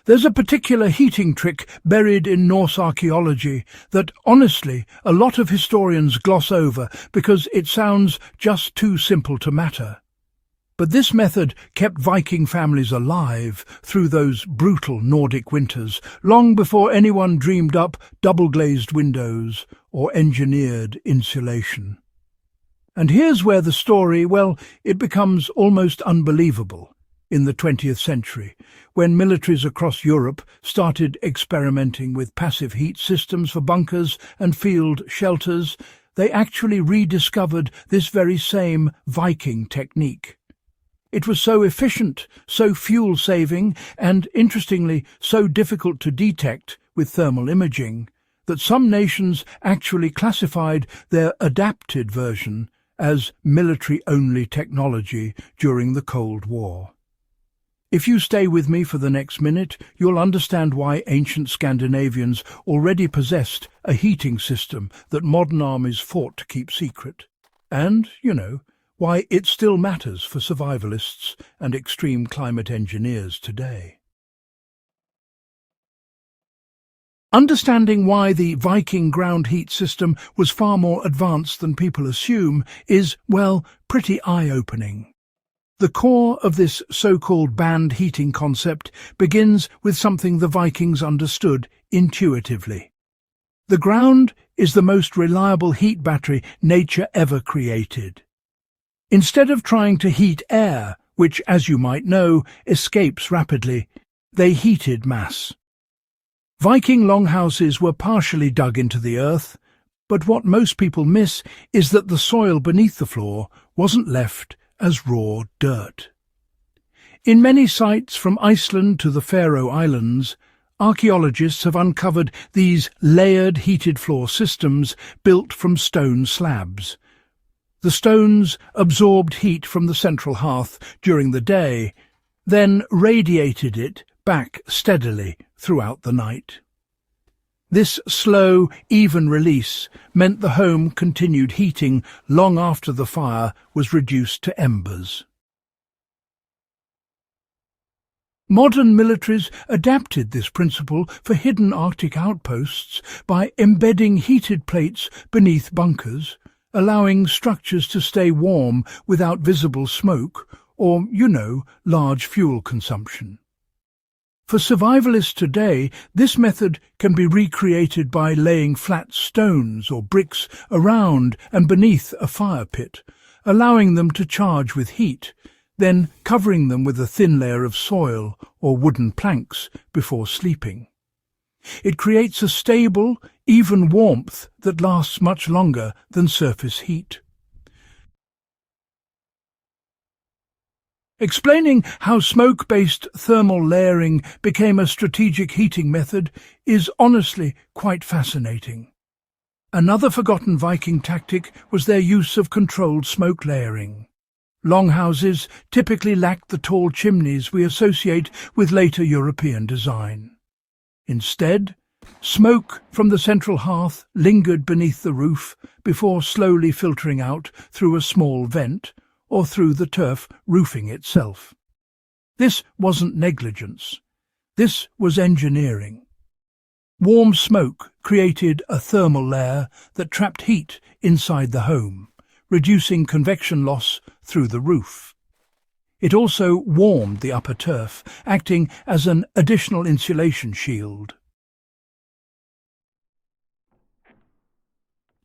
There's a particular heating trick buried in Norse archaeology that, honestly, a lot of historians gloss over because it sounds just too simple to matter. But this method kept Viking families alive through those brutal Nordic winters, long before anyone dreamed up double-glazed windows or engineered insulation. And here's where the story, well, it becomes almost unbelievable. In the 20th century, when militaries across Europe started experimenting with passive heat systems for bunkers and field shelters, they actually rediscovered this very same Viking technique. It was so efficient, so fuel-saving, and, interestingly, so difficult to detect with thermal imaging, that some nations actually classified their adapted version as military-only technology during the Cold War. If you stay with me for the next minute, you'll understand why ancient Scandinavians already possessed a heating system that modern armies fought to keep secret. And, why it still matters for survivalists and extreme climate engineers today. Understanding why the Viking ground heat system was far more advanced than people assume is, well, pretty eye-opening. The core of this so-called band heating concept begins with something the Vikings understood intuitively. The ground is the most reliable heat battery nature ever created. Instead of trying to heat air, which, as you might know, escapes rapidly, they heated mass. Viking longhouses were partially dug into the earth, but what most people miss is that the soil beneath the floor wasn't left as raw dirt. In many sites from Iceland to the Faroe Islands, archaeologists have uncovered these layered heated floor systems built from stone slabs. The stones absorbed heat from the central hearth during the day, then radiated it back steadily throughout the night. This slow, even release meant the home continued heating long after the fire was reduced to embers. Modern militaries adapted this principle for hidden Arctic outposts by embedding heated plates beneath bunkers, allowing structures to stay warm without visible smoke or, large fuel consumption. For survivalists today, this method can be recreated by laying flat stones or bricks around and beneath a fire pit, allowing them to charge with heat, then covering them with a thin layer of soil or wooden planks before sleeping. It creates a stable, even warmth that lasts much longer than surface heat. Explaining how smoke-based thermal layering became a strategic heating method is honestly quite fascinating. Another forgotten Viking tactic was their use of controlled smoke layering. Longhouses typically lacked the tall chimneys we associate with later European design. Instead, smoke from the central hearth lingered beneath the roof before slowly filtering out through a small vent or through the turf roofing itself. This wasn't negligence. This was engineering. Warm smoke created a thermal layer that trapped heat inside the home, reducing convection loss through the roof. It also warmed the upper turf, acting as an additional insulation shield.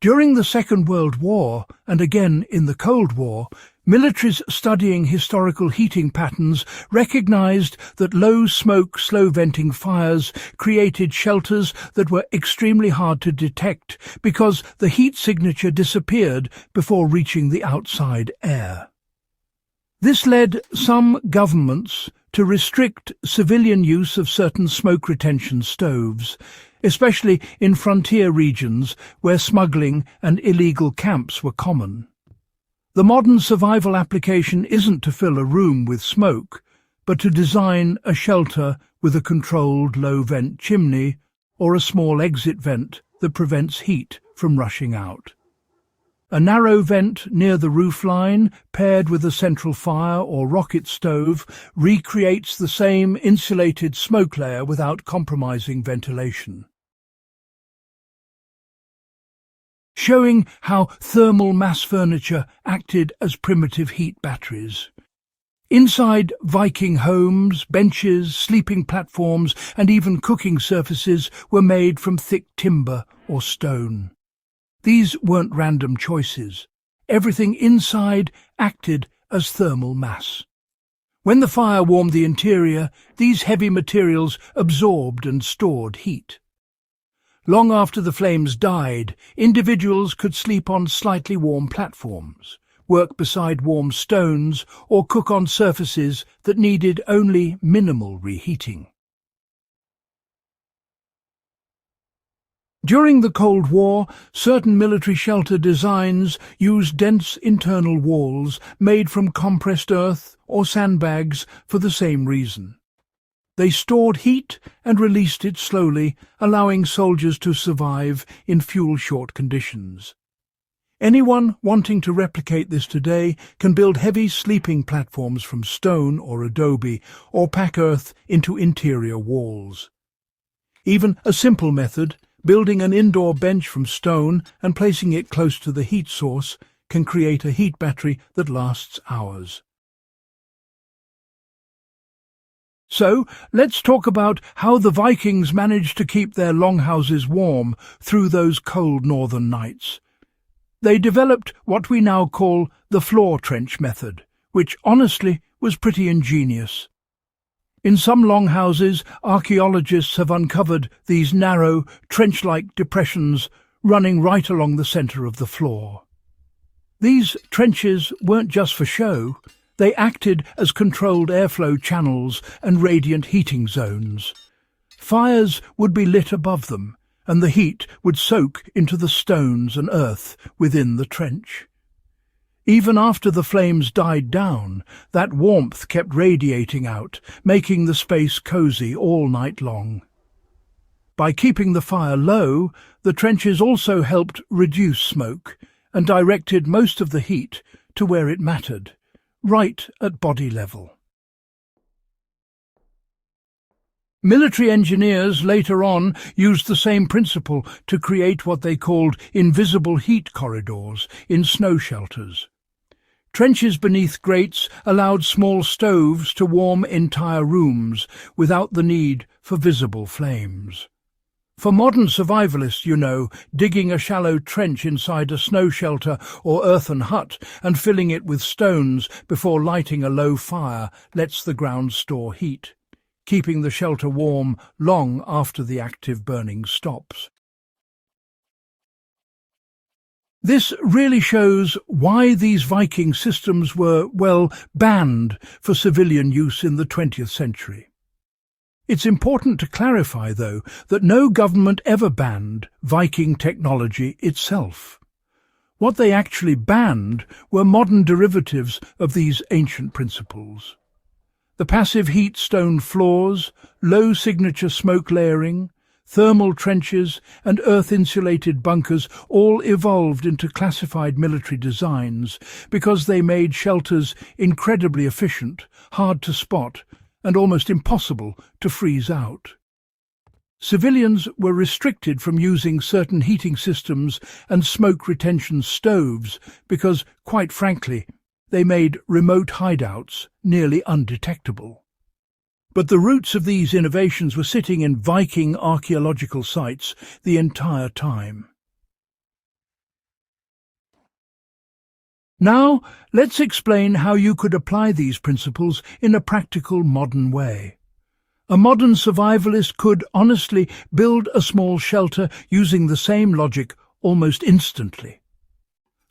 During the Second World War, and again in the Cold War, militaries studying historical heating patterns recognized that low-smoke, slow-venting fires created shelters that were extremely hard to detect because the heat signature disappeared before reaching the outside air. This led some governments to restrict civilian use of certain smoke retention stoves, especially in frontier regions where smuggling and illegal camps were common. The modern survival application isn't to fill a room with smoke, but to design a shelter with a controlled low-vent chimney or a small exit vent that prevents heat from rushing out. A narrow vent near the roofline, paired with a central fire or rocket stove, recreates the same insulated smoke layer without compromising ventilation. Showing how thermal mass furniture acted as primitive heat batteries. Inside Viking homes, benches, sleeping platforms, and even cooking surfaces were made from thick timber or stone. These weren't random choices. Everything inside acted as thermal mass. When the fire warmed the interior, these heavy materials absorbed and stored heat. Long after the flames died, individuals could sleep on slightly warm platforms, work beside warm stones, or cook on surfaces that needed only minimal reheating. During the Cold War, certain military shelter designs used dense internal walls made from compressed earth or sandbags for the same reason. They stored heat and released it slowly, allowing soldiers to survive in fuel-short conditions. Anyone wanting to replicate this today can build heavy sleeping platforms from stone or adobe, or pack earth into interior walls. Even a simple method, building an indoor bench from stone and placing it close to the heat source, can create a heat battery that lasts hours. So, let's talk about how the Vikings managed to keep their longhouses warm through those cold northern nights. They developed what we now call the floor trench method, which honestly was pretty ingenious. In some longhouses, archaeologists have uncovered these narrow, trench-like depressions running right along the centre of the floor. These trenches weren't just for show. They acted as controlled airflow channels and radiant heating zones. Fires would be lit above them, and the heat would soak into the stones and earth within the trench. Even after the flames died down, that warmth kept radiating out, making the space cosy all night long. By keeping the fire low, the trenches also helped reduce smoke and directed most of the heat to where it mattered, right at body level. Military engineers later on used the same principle to create what they called invisible heat corridors in snow shelters. Trenches beneath grates allowed small stoves to warm entire rooms without the need for visible flames. For modern survivalists, digging a shallow trench inside a snow shelter or earthen hut and filling it with stones before lighting a low fire lets the ground store heat, keeping the shelter warm long after the active burning stops. This really shows why these Viking systems were, banned for civilian use in the 20th century. It's important to clarify, though, that no government ever banned Viking technology itself. What they actually banned were modern derivatives of these ancient principles. The passive heat stone floors, low signature smoke layering, thermal trenches and earth-insulated bunkers all evolved into classified military designs because they made shelters incredibly efficient, hard to spot, and almost impossible to freeze out. Civilians were restricted from using certain heating systems and smoke retention stoves because, quite frankly, they made remote hideouts nearly undetectable. But the roots of these innovations were sitting in Viking archaeological sites the entire time. Now, let's explain how you could apply these principles in a practical modern way. A modern survivalist could honestly build a small shelter using the same logic almost instantly.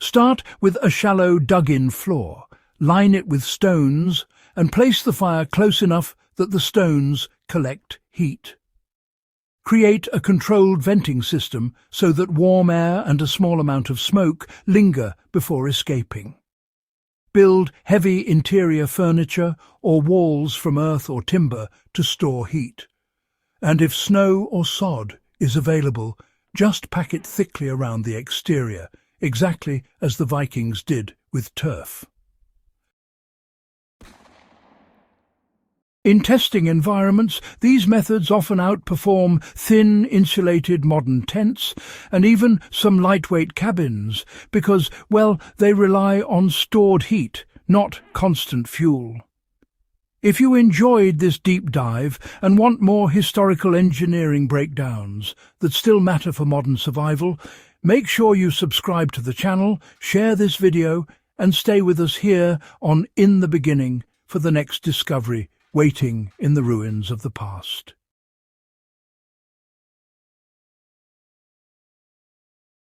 Start with a shallow dug-in floor, line it with stones, and place the fire close enough that the stones collect heat. Create a controlled venting system so that warm air and a small amount of smoke linger before escaping. Build heavy interior furniture or walls from earth or timber to store heat. And if snow or sod is available, just pack it thickly around the exterior, exactly as the Vikings did with turf. In testing environments, these methods often outperform thin, insulated modern tents and even some lightweight cabins because, well, they rely on stored heat, not constant fuel. If you enjoyed this deep dive and want more historical engineering breakdowns that still matter for modern survival, make sure you subscribe to the channel, share this video, and stay with us here on In the Beginning for the next discovery waiting in the ruins of the past.